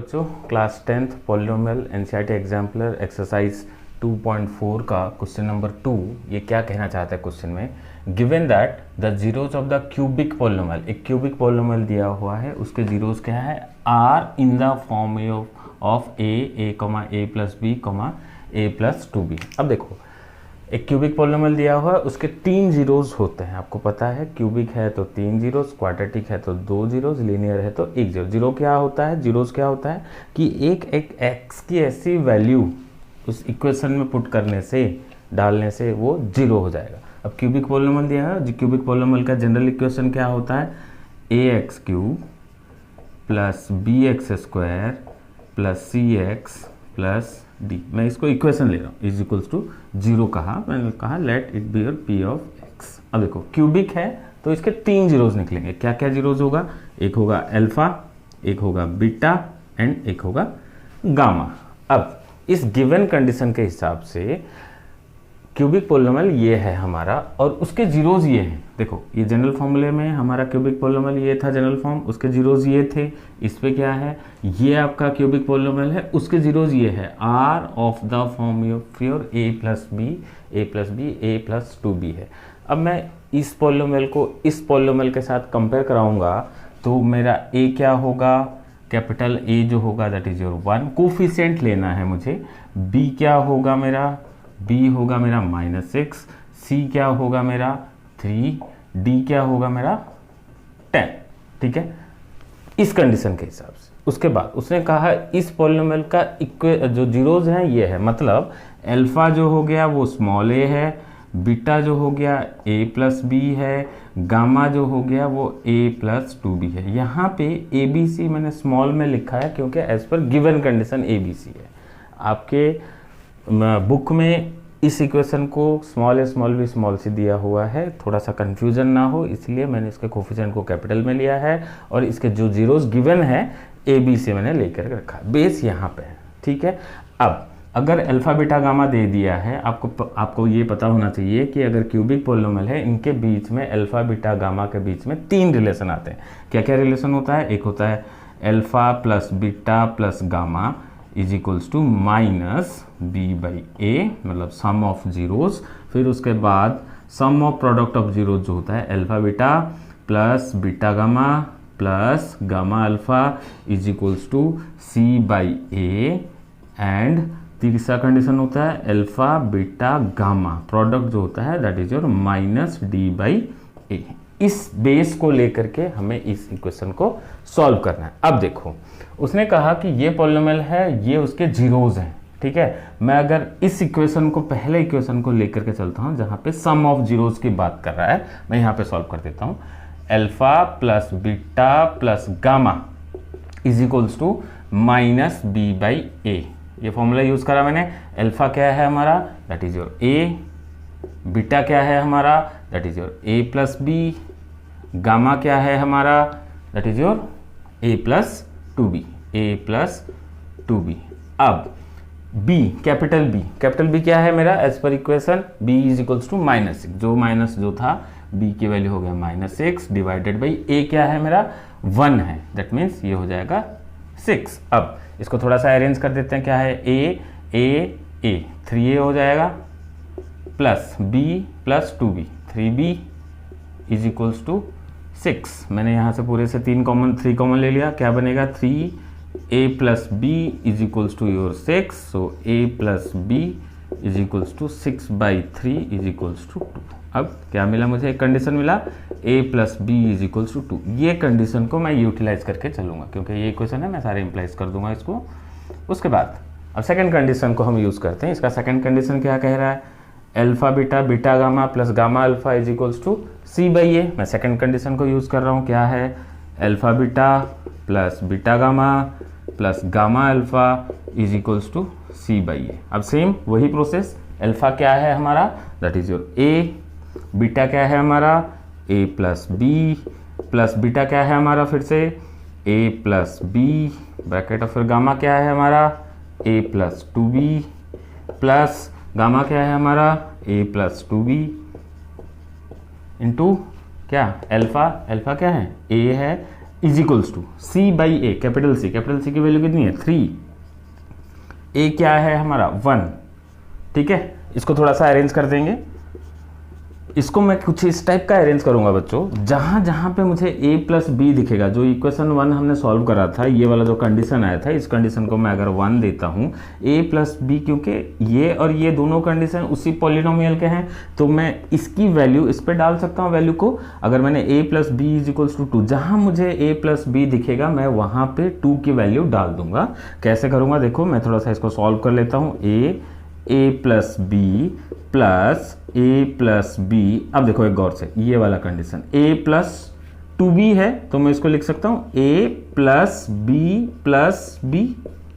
बच्चों, class 10th polynomial NCERT exemplar exercise 2.4 का question number 2 ये क्या कहना चाहता है क्वेश्चन में, given that the zeros of the cubic polynomial, एक क्यूबिक पॉलिनोमियल दिया हुआ है, उसके जीरोज क्या है, are in the form of a plus b a plus 2b। अब देखो, एक क्यूबिक पॉलिनोमियल दिया हुआ है, उसके 3 जीरोज होते हैं, आपको पता है क्यूबिक है तो 3 जीरोज, क्वाड्रेटिक है तो 2 जीरोज, लीनियर है तो 1 जीरो। जीरो क्या होता है, जीरोज क्या होता है कि एक एक्स की ऐसी वैल्यू उस इक्वेशन में पुट करने से, डालने से वो जीरो हो जाएगा। अब क्यूबिक पॉलिनोमियल दिया है, क्यूबिक पॉलिनोमियल का जनरल इक्वेशन क्या होता है, ax cube plus bx square plus cx plus D. मैं इसको इक्वेशन ले रहा हूँ, इज इक्वल्स टू जीरो कहा, मैंने कहा let it be your P of x. अब देखो क्यूबिक है तो इसके 3 जीरोज निकलेंगे। क्या क्या जीरोज होगा, एक होगा अल्फा, एक होगा बीटा एंड एक होगा गामा। अब इस गिवन कंडीशन के हिसाब से क्यूबिक पॉलिनोमियल ये है हमारा और उसके जीरोज ये हैं। देखो ये जनरल फॉर्मूले में हमारा क्यूबिक पॉलिनोमियल ये था जनरल फॉर्म, उसके जीरोज ये थे। इस पे क्या है, ये आपका क्यूबिक पॉलिनोमियल है, उसके जीरोज ये है, are of the form of your A plus b a plus 2b है। अब मैं इस पॉलिनोमियल को इस पॉलिनोमियल के साथ कंपेयर कराऊंगा तो मेरा ए क्या होगा, कैपिटल ए जो होगा दैट इज योर 1, कोफिशिएंट लेना है मुझे। बी क्या होगा मेरा, बी होगा मेरा -6, सी क्या होगा मेरा 3, डी क्या होगा मेरा 10। ठीक है, इस कंडीशन के हिसाब से। उसके बाद उसने कहा इस पॉलिनोमियल का जो जीरोज हैं ये है, मतलब अल्फा जो हो गया वो स्मॉल ए है, बीटा जो हो गया a प्लस बी है, गामा जो हो गया वो a प्लस 2b है। यहाँ पे ए बी सी मैंने स्मॉल में लिखा है क्योंकि as per given condition a b c है। आपके बुक में इस इक्वेशन को स्मॉल बी स्मॉल सी दिया हुआ है, थोड़ा सा कंफ्यूजन ना हो इसलिए मैंने इसके कोफिशिएंट को कैपिटल में लिया है और इसके जो जीरोस गिवन है ए बी सी मैंने लेकर रखा, बेस यहाँ पे है। ठीक है, अब अगर अल्फा बीटा गामा दे दिया है, आपको ये पता होना चाहिए कि अगर क्यूबिक पॉलिनोमियल है इनके बीच में अल्फा बीटा गामा के बीच में 3 रिलेशन आते हैं। क्या क्या रिलेशन होता है, एक होता है alpha plus beta plus gamma is equals to minus B by A, मतलब सम ऑफ जीरोज। फिर उसके बाद sum of product of zeros जो होता है alpha beta plus beta gamma plus gamma alpha is equals to C by A. And तीसरा condition होता है अल्फा बीटा गामा प्रोडक्ट जो होता है that is your minus D by A. इस बेस को लेकर के हमें इस इक्वेशन को सॉल्व करना है। अब देखो उसने कहा कि ये पॉलिनोमियल है, ये उसके जीरोज हैं। ठीक है, मैं अगर इस इक्वेशन को पहले इक्वेशन को लेकर के चलता हूं जहां पे सम ऑफ जीरोज की बात कर रहा है, मैं यहां पे सॉल्व कर देता हूं। Alpha plus beta plus gamma is equals to minus B by A. ये फॉर्मूला यूज करा मैंने। अल्फा क्या है हमारा, that is your A, beta क्या है हमारा, that is your A plus B, gamma क्या है हमारा, that is your A plus 2b। अब b, कैपिटल बी क्या है मेरा, as per equation b is equals to -6, जो माइनस जो था b की वैल्यू हो गया -6 डिवाइडेड बाई a क्या है मेरा 1 है, दैट मीन्स ये हो जाएगा 6। अब इसको थोड़ा सा अरेंज कर देते हैं, क्या है a 3a हो जाएगा plus b plus 2b 3b is equals to 6। मैंने यहाँ से पूरे से 3 कॉमन ले लिया, क्या बनेगा 3a plus b is equals to your 6, so a plus b is equals to 6/3 is equals to 2। अब क्या मिला मुझे, एक कंडीशन मिला a plus b is equals to 2। ये कंडीशन को मैं यूटिलाइज करके चलूंगा क्योंकि ये इक्वेशन है, मैं सारे इम्प्लाइज कर दूंगा इसको। उसके बाद अब सेकेंड कंडीशन को हम यूज़ करते हैं। इसका सेकेंड कंडीशन क्या कह रहा है, alpha beta gamma plus gamma alpha is equals to C by A. मैं सेकंड कंडीशन को यूज कर रहा हूँ, क्या है alpha beta plus beta gamma plus gamma alpha is equals to C by A. अब सेम वही प्रोसेस, अल्फा क्या है हमारा, that is your A, beta क्या है हमारा A plus B plus beta क्या है हमारा फिर से ए प्लस बी ब्रैकेट और फिर गामा क्या है हमारा A plus 2b plus gamma क्या है हमारा a प्लस 2b इंटू क्या अल्फा क्या है a है is equals to C by a, capital c की वैल्यू कितनी है 3, ए क्या है हमारा 1, ठीक है। इसको थोड़ा सा अरेंज कर देंगे, इसको मैं कुछ इस टाइप का अरेंज करूंगा बच्चों, जहां जहां पे मुझे a प्लस बी दिखेगा, जो इक्वेशन 1 हमने सॉल्व करा था, ये वाला जो कंडीशन आया था, इस कंडीशन को मैं अगर 1 देता हूं a प्लस बी, क्योंकि ये और ये दोनों कंडीशन उसी पॉलिनोमियल के हैं, तो मैं इसकी वैल्यू इस पे डाल सकता हूं वैल्यू को। अगर मैंने a plus b is equals to 2, जहां मुझे a प्लस बी दिखेगा मैं वहां पे 2 की वैल्यू डाल दूंगा। कैसे करूंगा देखो, मैं थोड़ा सा इसको सॉल्व कर लेता हूँ। a plus B plus a plus b, अब देखो एक गौर से, ये वाला कंडीशन a प्लस 2b है, तो मैं इसको लिख सकता हूँ a प्लस b,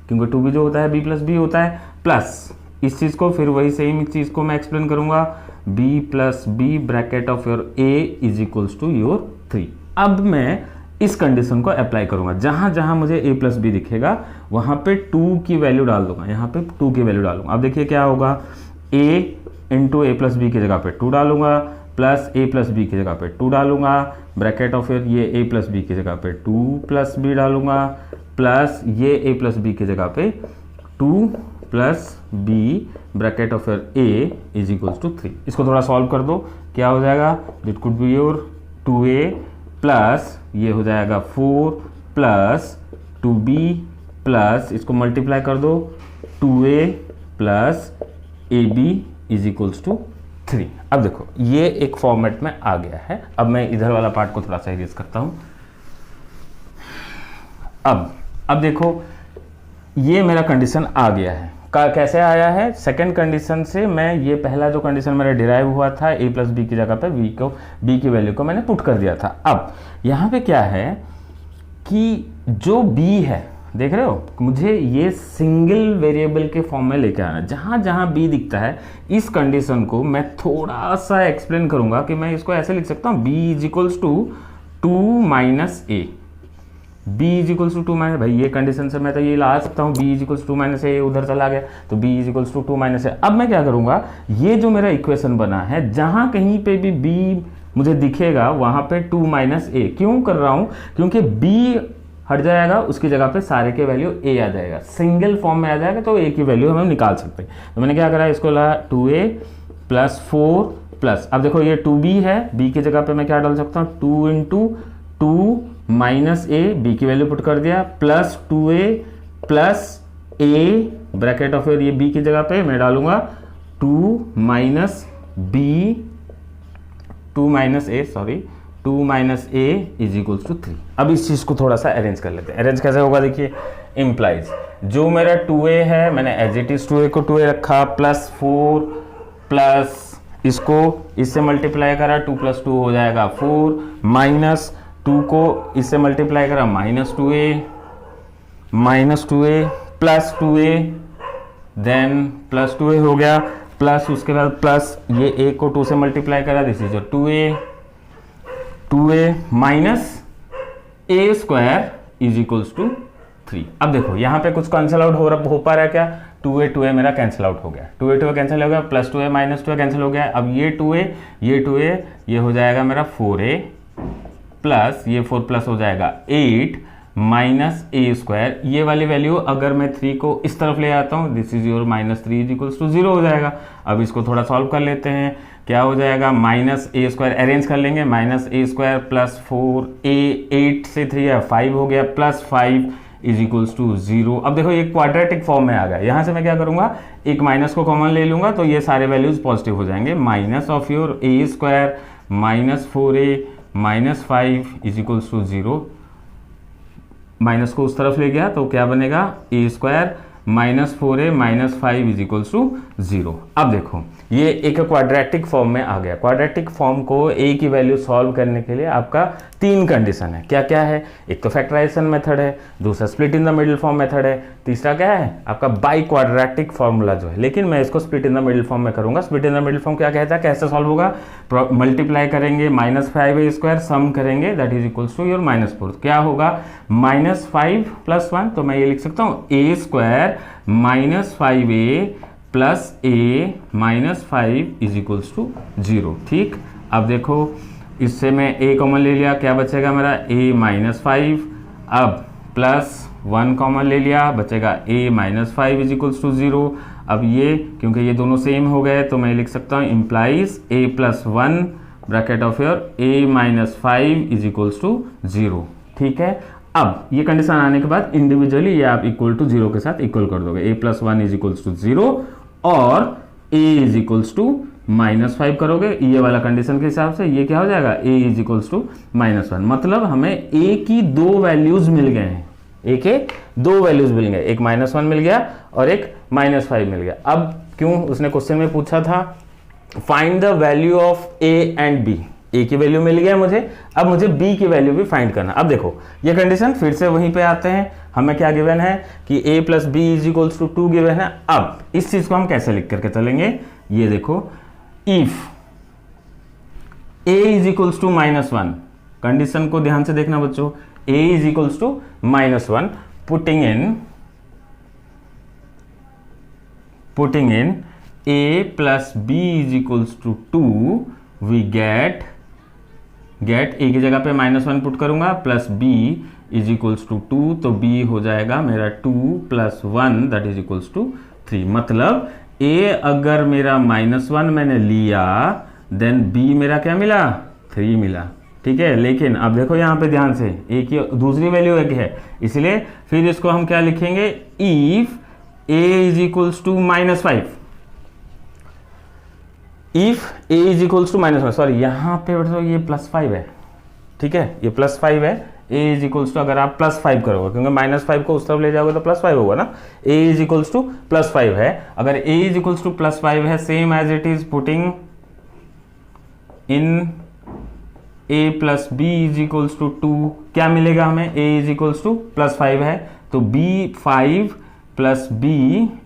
क्योंकि 2b जो होता है b प्लस बी होता है, प्लस इस चीज़ को फिर वही सेम चीज़ को मैं एक्सप्लेन करूंगा, b plus b bracket of your a is equals to your 3। अब मैं इस कंडीशन को अप्लाई करूंगा, जहां जहां मुझे a प्लस बी दिखेगा वहां पे 2 की वैल्यू डाल दूंगा, यहाँ पे 2 की वैल्यू डालूंगा। अब देखिए क्या होगा, a into a plus b की जगह पे 2 डालूंगा, प्लस a प्लस बी की जगह पे 2 डालूंगा, ब्रैकेट ऑफ ये a प्लस बी की जगह पे 2 प्लस बी डालूंगा, प्लस ये a प्लस बी की जगह पे 2 plus b bracket of a is equals to 3। इसको थोड़ा सॉल्व कर दो, क्या हो जाएगा, it could be your 2a plus ये हो जाएगा 4 प्लस 2b प्लस इसको मल्टीप्लाई कर दो 2a plus ab is equals to 3। अब देखो ये एक फॉर्मेट में आ गया है। अब मैं इधर वाला पार्ट को थोड़ा सा इरेज करता हूं। अब देखो ये मेरा कंडीशन आ गया है, कैसे आया है, सेकंड कंडीशन से मैं ये पहला जो कंडीशन मेरा डिराइव हुआ था a प्लस बी की जगह पे b की वैल्यू को मैंने पुट कर दिया था। अब यहाँ पे क्या है कि जो b है, देख रहे हो, मुझे ये सिंगल वेरिएबल के फॉर्म में लेके आना, जहां जहां b दिखता है इस कंडीशन को मैं थोड़ा सा एक्सप्लेन करूंगा कि मैं इसको ऐसे लिख सकता हूँ, b is equals to 2 minus a, b is equals to 2 minus, भाई ये कंडीशन से मैं तो ये ला सकता हूँ b is equals to minus a, उधर चला गया तो b is equals to 2 minus a. अब मैं क्या करूंगा, ये जो मेरा इक्वेशन बना है जहां कहीं पे भी b मुझे दिखेगा वहां पे 2 माइनस ए, क्यों कर रहा हूं, क्योंकि b हट जाएगा, उसकी जगह पे सारे के वैल्यू a आ जाएगा, सिंगल फॉर्म में आ जाएगा, तो a की वैल्यू हम निकाल सकते हैं। तो मैंने क्या करा, इसको ला 2a प्लस 4 प्लस, अब देखो ये 2b है, b की जगह पे मैं क्या डाल सकता हूँ, 2 इंटू 2 माइनस ए, बी की वैल्यू पुट कर दिया, plus 2a plus a bracket of ये b की जगह पे मैं डालूंगा 2 माइनस a इज इक्वल्स टू 3। अब इस चीज को थोड़ा सा अरेंज कर लेते हैं। अरेंज कैसे होगा देखिए, इम्प्लाइज जो मेरा 2a है मैंने एज इट इज 2a को 2a रखा, प्लस 4 प्लस इसको इससे मल्टीप्लाई करा, 2 प्लस 2 हो जाएगा 4, माइनस 2 को इससे मल्टीप्लाई करा minus 2a plus 2a, then plus 2a हो गया, प्लस उसके बाद प्लस ये a को 2 से मल्टीप्लाई करा, this is 2a minus a square is equals to 3। अब देखो यहाँ पे कुछ कैंसिल आउट हो पा रहा है क्या, 2a मेरा कैंसिल आउट हो गया, 2a कैंसिल हो गया, plus 2a minus 2a cancel हो गया। अब ये 2a ये हो जाएगा मेरा 4a प्लस ये 4 प्लस हो जाएगा 8 माइनस a स्क्वायर, ये वाली वैल्यू अगर मैं 3 को इस तरफ ले आता हूँ, this is your minus 3 is equals to 0 हो जाएगा। अब इसको थोड़ा सॉल्व कर लेते हैं, क्या हो जाएगा, माइनस a स्क्वायर अरेंज कर लेंगे, minus a square plus 4a, 8 से 3 है 5 हो गया, प्लस 5 इज इक्वल्स टू 0। अब देखो ये क्वाड्रेटिक फॉर्म में आ गया, यहाँ से मैं क्या करूंगा, एक माइनस को कॉमन ले लूंगा तो ये सारे वैल्यूज पॉजिटिव हो जाएंगे, minus of your a square minus 4a minus 5 is equals to 0, minus को उस तरफ ले गया तो क्या बनेगा, a square minus 4a minus 5 is equals to 0। अब देखो ये एक क्वाड्रेटिक फॉर्म में आ गया। क्वाड्रेटिक फॉर्म को a की वैल्यू सॉल्व करने के लिए आपका 3 कंडीशन है, क्या क्या है, एक तो फैक्टराइजेशन मेथड है, दूसरा split in the middle form method है, तीसरा क्या है आपका बाई क्वाड्रेटिक फॉर्मूला जो है, लेकिन मैं इसको split in the middle form में करूंगा। Split in the middle form क्या कहता है, कैसे सॉल्व होगा, मल्टीप्लाई करेंगे माइनस 5a स्क्वायर, सम करेंगे that is equals to your minus 4, क्या होगा माइनस 5 प्लस 1, तो मैं ये लिख सकता हूँ a square minus 5a plus a minus 5 is equals to 0। ठीक, अब देखो इससे मैं a कॉमन ले लिया, क्या बचेगा मेरा a माइनस 5। अब प्लस 1 कॉमन ले लिया, बचेगा a minus 5 is equals to 0। अब ये क्योंकि ये दोनों सेम हो गए तो मैं लिख सकता हूँ implies a plus 1 bracket of your a minus 5 is equals to 0। ठीक है, अब ये कंडीशन आने के बाद इंडिविजुअली ये आप इक्वल टू 0 के साथ इक्वल कर दोगे, a plus 1 is equals to 0 और a is equals to minus 5 करोगे ये वाला कंडीशन के हिसाब से, ये क्या हो जाएगा a is equals to minus 1। मतलब हमें a की दो वैल्यूज मिल गए हैं, a के दो वैल्यूज मिल गए, एक माइनस 1 मिल गया और एक माइनस 5 मिल गया। अब क्यों उसने क्वेश्चन में पूछा था find the value of a and b, a की वैल्यू मिल गया मुझे, अब मुझे b की वैल्यू भी फाइंड करना। अब देखो ये कंडीशन फिर से वहीं पे आते हैं, हमें क्या गिवन है कि a plus b is equals to 2 given है। अब इस चीज को हम कैसे लिख करके चलेंगे, ये देखो if a is equals to minus 1, condition को ध्यान से देखना बच्चों, a is equals to minus 1, putting in a plus b is equals to 2 we get a की जगह पे माइनस 1 पुट करूंगा plus b is equals to 2, तो b हो जाएगा मेरा 2 plus 1 that is equals to 3। मतलब a अगर मेरा माइनस 1 मैंने लिया देन b मेरा क्या मिला 3 मिला। ठीक है, लेकिन अब देखो यहाँ पे ध्यान से a की दूसरी वैल्यू एक है, इसलिए फिर इसको हम क्या लिखेंगे if a is equals to minus 5, if a is equals to minus 1, sorry यहाँ पे तो ये प्लस 5 है। ठीक है, ये प्लस 5 है, a इज इक्वल्स टू अगर आप प्लस 5 करोगे क्योंकि माइनस 5 को उस तरफ ले जाओगे तो प्लस 5 होगा ना, a is equals to plus 5 है। अगर a is equals to plus 5 है same as it is putting in a plus b is equals to 2, क्या मिलेगा हमें a is equals to plus 5 है तो b 5 plus b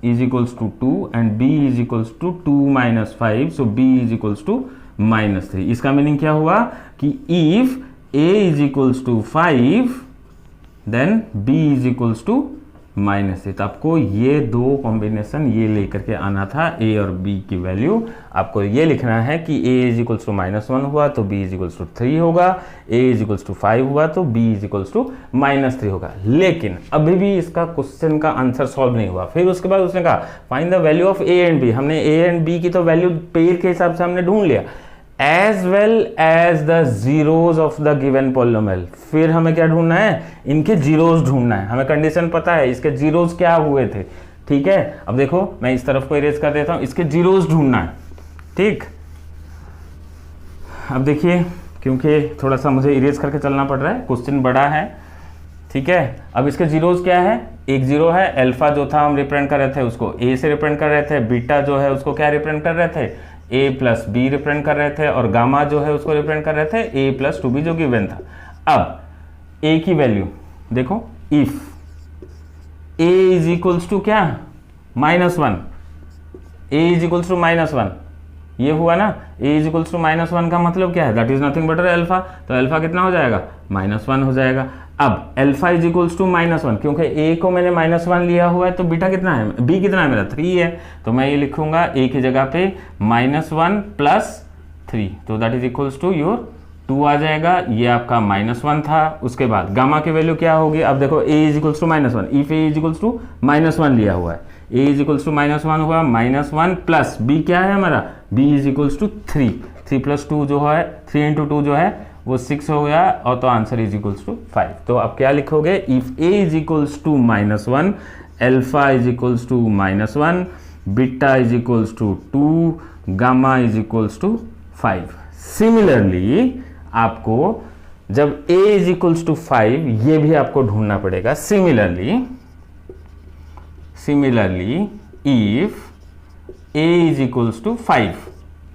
is equals to 2 and b is equals to 2 minus 5, so b is equals to minus 3। इसका meaning क्या हुआ कि if a is equals to 5 then b is equals to minus 3। तो आपको ये दो कॉम्बिनेशन ये लेकर के आना था, a और b की वैल्यू आपको ये लिखना है कि a is equals to minus 1 हुआ तो b इज इक्वल्स टू 3 होगा, a इज इक्वल्स टू 5 हुआ तो b is equals to minus 3 होगा। लेकिन अभी भी इसका क्वेश्चन का आंसर सॉल्व नहीं हुआ। फिर उसके बाद उसने कहा find the value of a and b, हमने a एंड b की तो वैल्यू पेयर के हिसाब से हमने ढूंढ लिया as well as the zeros of the given polynomial. फिर हमें क्या ढूंढना है, इनके जीरोज ढूंढना है। हमें कंडीशन पता है इसके जीरोज क्या हुए थे। ठीक है, अब देखो मैं इस तरफ को इरेज कर देता हूं, इसके जीरोज ढूंढना है। ठीक, अब देखिए क्योंकि थोड़ा सा मुझे इरेज करके चलना पड़ रहा है, क्वेश्चन बड़ा है। ठीक है, अब इसके जीरोज क्या है, एक जीरो है, अल्फा जो था हम रिप्रेजेंट कर रहे थे उसको a से रिप्रेजेंट कर रहे थे, बीटा जो है उसको क्या रिप्रेजेंट कर रहे थे a प्लस बी रिप्रेजेंट कर रहे थे, और गामा जो है उसको रिप्रेजेंट कर रहे थे a प्लस 2b जो गिवन था। अब a की वैल्यू देखो if a is equals to क्या minus 1, a is equals to minus 1, ये हुआ ना, a is equals to minus 1 का मतलब क्या है, that is nothing but alpha, तो अल्फा कितना हो जाएगा माइनस 1 हो जाएगा। अब alpha is equals to minus 1, क्योंकि a को मैंने माइनस 1 लिया हुआ है तो बीटा कितना है, b कितना है मेरा 3 है, तो मैं ये लिखूंगा a की जगह पे माइनस 1 प्लस 3, तो that is equals to your 2 आ जाएगा। ये आपका माइनस 1 था। उसके बाद गामा की वैल्यू क्या होगी, अब देखो a is equals to minus 1, if a is equals to minus 1 लिया हुआ है, a is equals to minus 1 हुआ, माइनस 1 प्लस b क्या है हमारा, b is equals to 3, 3 plus 2 जो है 3 इंटू 2 जो है वो 6 हो गया, और तो आंसर इज इक्वल्स टू 5। तो आप क्या लिखोगे, if a is equals to minus 1, alpha is equals to minus 1, beta is equals to 2, gamma is equals to 5। Similarly आपको जब a इज इक्वल्स टू 5 ये भी आपको ढूंढना पड़ेगा। Similarly if a is equals to 5,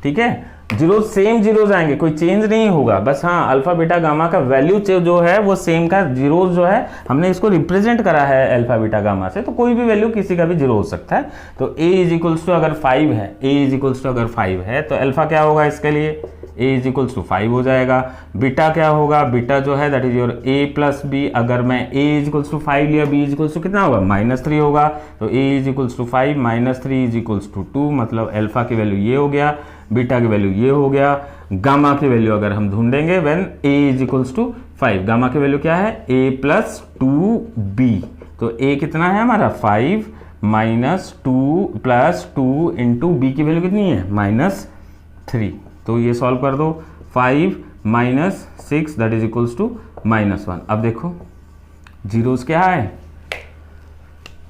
ठीक है, जीरो सेम जीरोज आएंगे, कोई चेंज नहीं होगा, बस हाँ अल्फा बीटा गामा का वैल्यू जो है वो सेम का, जीरोज जो है हमने इसको रिप्रेजेंट करा है अल्फा बीटा गामा से, तो कोई भी वैल्यू किसी का भी जीरो हो सकता है। तो a इज इक्वल्स टू अगर 5 है, a इज इक्वल्स टू अगर 5 है तो अल्फा क्या होगा इसके लिए, a इज इक्वल्स टू 5 हो जाएगा। बीटा क्या होगा, बीटा जो है that is your a plus B, अगर मैं a इज इक्वल्स टू 5 लिया, b इज इक्वल्स टू कितना होगा माइनस 3 होगा, तो a is equals to 5 minus 3 is equals to 2, मतलब अल्फा की वैल्यू ये हो गया, बीटा की वैल्यू ये हो गया, गामा की वैल्यू अगर हम ढूंढेंगे when a is equals to 5, gamma की वैल्यू क्या है a प्लस 2b, तो a कितना है हमारा 5 माइनस 2 प्लस 2 इंटू बी की वैल्यू कितनी है -3, तो ये सॉल्व कर दो 5 minus 6 that is equals to -1। अब देखो जीरोस क्या है,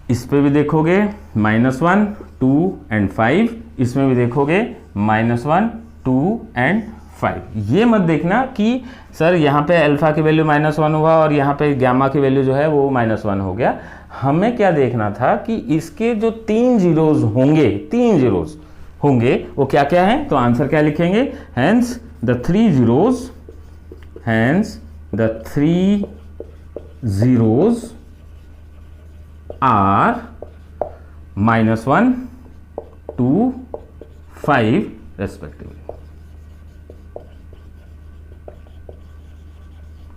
इस पे भी देखोगे -1 2 एंड 5, इसमें भी देखोगे -1 2 एंड 5। ये मत देखना कि सर यहाँ पे अल्फा की वैल्यू -1 हुआ और यहाँ पे गामा की वैल्यू जो है वो -1 हो गया। हमें क्या देखना था कि इसके जो 3 जीरोज होंगे, 3 जीरोज होंगे वो क्या क्या है, तो आंसर क्या लिखेंगे, hence the 3 zeros, hence the 3 zeros are -1 2 5 respectively.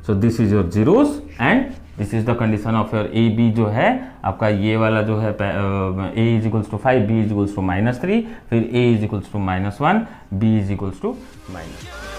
So this is your zeros and this is the condition of your a b जो है आपका, ये वाला जो है a is equals to 5, b is equals to -3, फिर a is equals to -1, b is equals to -.